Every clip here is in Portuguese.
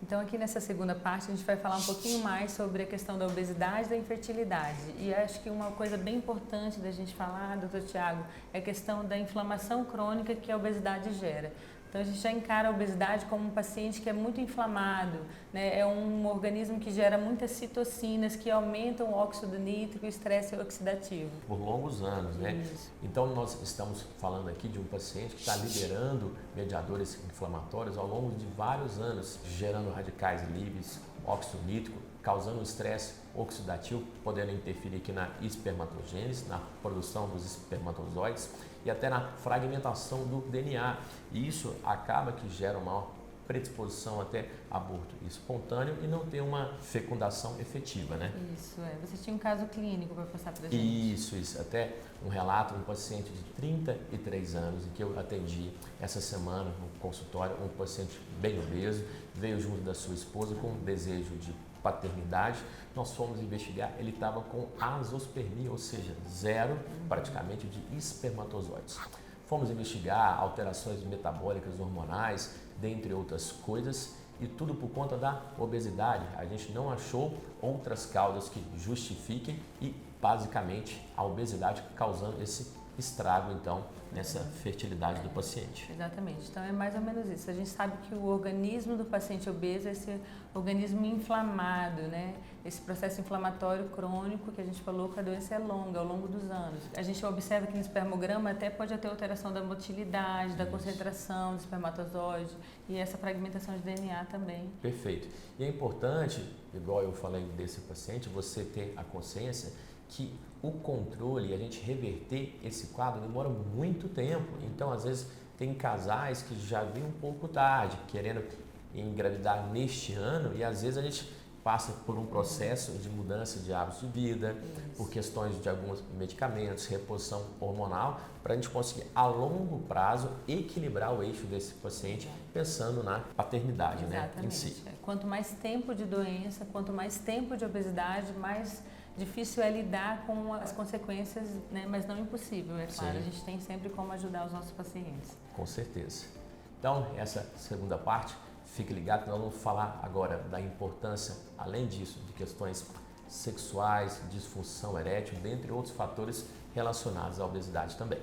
Então aqui nessa segunda parte a gente vai falar um pouquinho mais sobre a questão da obesidade e da infertilidade. E acho que uma coisa bem importante da gente falar, doutor Tiago, é a questão da inflamação crônica que a obesidade gera. Então a gente já encara a obesidade como um paciente que é muito inflamado, né? É um organismo que gera muitas citocinas que aumentam o óxido nítrico e o estresse oxidativo. Por longos anos, né? Isso. Então nós estamos falando aqui de um paciente que está liberando mediadores inflamatórios ao longo de vários anos, gerando radicais livres, óxido nítrico, causando estresse oxidativo, podendo interferir aqui na espermatogênese, na produção dos espermatozoides e até na fragmentação do DNA. E isso acaba que gera uma maior predisposição até aborto espontâneo e não ter uma fecundação efetiva, né? Isso, Você tinha um caso clínico para passar para a gente. Isso. Até um relato de um paciente de 33 anos em que eu atendi essa semana no consultório, um paciente bem obeso, veio junto da sua esposa com um desejo de paternidade. Nós fomos investigar, ele estava com azospermia, ou seja, zero praticamente de espermatozoides. Fomos investigar alterações metabólicas, hormonais, dentre outras coisas, e tudo por conta da obesidade. A gente não achou outras causas que justifiquem e, basicamente, a obesidade causando esse estrago, então, nessa fertilidade do paciente. Exatamente. Então é mais ou menos isso. A gente sabe que o organismo do paciente obeso é esse organismo inflamado, né? Esse processo inflamatório crônico que a gente falou que a doença é longa, ao longo dos anos. A gente observa que no espermograma até pode ter alteração da motilidade, da concentração do espermatozoide e essa fragmentação de DNA também. Perfeito. E é importante, igual eu falei desse paciente, você ter a consciência que o controle, a gente reverter esse quadro demora muito tempo. Então, às vezes, tem casais que já vêm um pouco tarde, querendo engravidar neste ano, e às vezes a gente passa por um processo de mudança de hábitos de vida, por questões de alguns medicamentos, reposição hormonal, para a gente conseguir a longo prazo equilibrar o eixo desse paciente pensando na paternidade, né, em si. Quanto mais tempo de doença, quanto mais tempo de obesidade, mais difícil é lidar com as consequências, né? Mas não impossível, é claro. Sim. A gente tem sempre como ajudar os nossos pacientes. Com certeza. Então, essa segunda parte, fique ligado, nós vamos falar agora da importância, além disso, de questões sexuais, disfunção erétil, dentre outros fatores relacionados à obesidade também.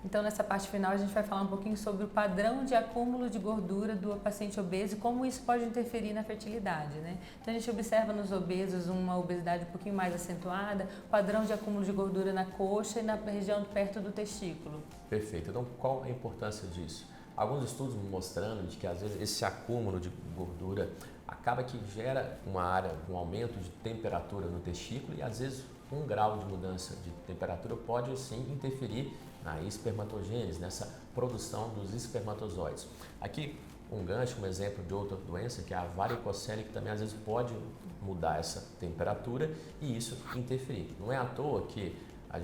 Então, nessa parte final, a gente vai falar um pouquinho sobre o padrão de acúmulo de gordura do paciente obeso e como isso pode interferir na fertilidade, né? Então, a gente observa nos obesos uma obesidade um pouquinho mais acentuada, padrão de acúmulo de gordura na coxa e na região perto do testículo. Perfeito. Então, qual a importância disso? Alguns estudos mostrando de que, às vezes, esse acúmulo de gordura acaba que gera uma área, um aumento de temperatura no testículo e, às vezes, 1 grau de mudança de temperatura pode, sim, interferir na espermatogênese, nessa produção dos espermatozoides. Aqui, um gancho, um exemplo de outra doença, que é a varicocele, que também, às vezes, pode mudar essa temperatura e isso interferir. Não é à toa que a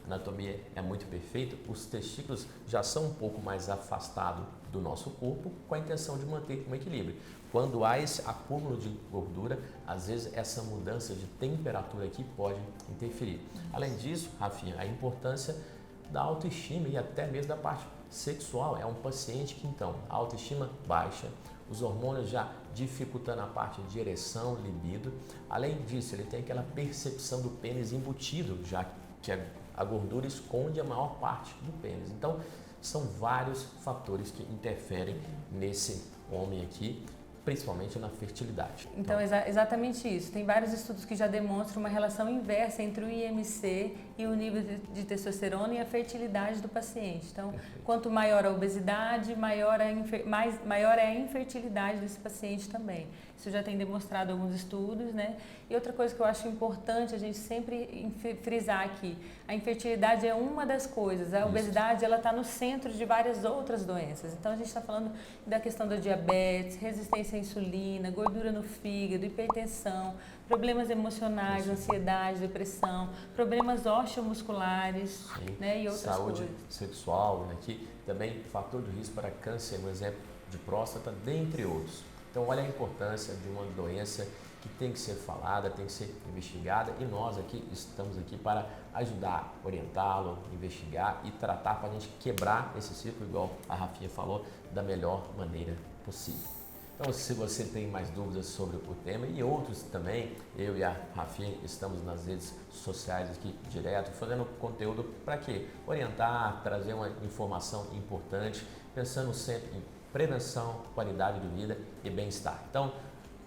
anatomia é muito perfeita, os testículos já são um pouco mais afastados do nosso corpo com a intenção de manter um equilíbrio. Quando há esse acúmulo de gordura, às vezes essa mudança de temperatura aqui pode interferir. Além disso, Rafinha, a importância da autoestima e até mesmo da parte sexual. É um paciente que, então, a autoestima baixa, os hormônios já dificultando a parte de ereção, libido. Além disso, ele tem aquela percepção do pênis embutido, já que a gordura esconde a maior parte do pênis. Então, são vários fatores que interferem nesse homem aqui, principalmente na fertilidade. Então, exatamente isso. Tem vários estudos que já demonstram uma relação inversa entre o IMC e o nível de testosterona e a fertilidade do paciente. Então, quanto maior a obesidade, maior é a infertilidade desse paciente também. Isso já tem demonstrado alguns estudos, né? E outra coisa que eu acho importante a gente sempre frisar aqui, a infertilidade é uma das coisas, a obesidade ela está no centro de várias outras doenças. Então, a gente está falando da questão da diabetes, resistência à insulina, gordura no fígado, hipertensão, problemas emocionais, ansiedade, depressão, problemas osteomusculares, né, e outras saúde coisas. Sexual, aqui também fator de risco para câncer, um exemplo de próstata, dentre outros. Então, olha a importância de uma doença que tem que ser falada, tem que ser investigada e nós aqui estamos aqui para ajudar, orientá-lo, investigar e tratar para a gente quebrar esse ciclo, igual a Rafinha falou, da melhor maneira possível. Então, se você tem mais dúvidas sobre o tema e outros também, eu e a Rafinha estamos nas redes sociais aqui direto, fazendo conteúdo para quê? Orientar, trazer uma informação importante, pensando sempre em prevenção, qualidade de vida e bem-estar. Então,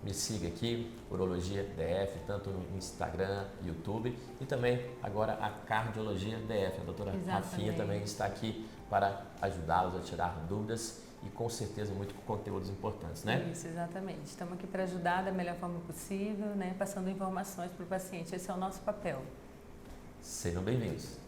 me siga aqui, Urologia DF, tanto no Instagram, YouTube e também agora a Cardiologia DF. A doutora Rafinha também está aqui para ajudá-los a tirar dúvidas e com certeza muito conteúdos importantes, né? Isso, exatamente. Estamos aqui para ajudar da melhor forma possível, né? Passando informações para o paciente. Esse é o nosso papel. Sejam bem-vindos.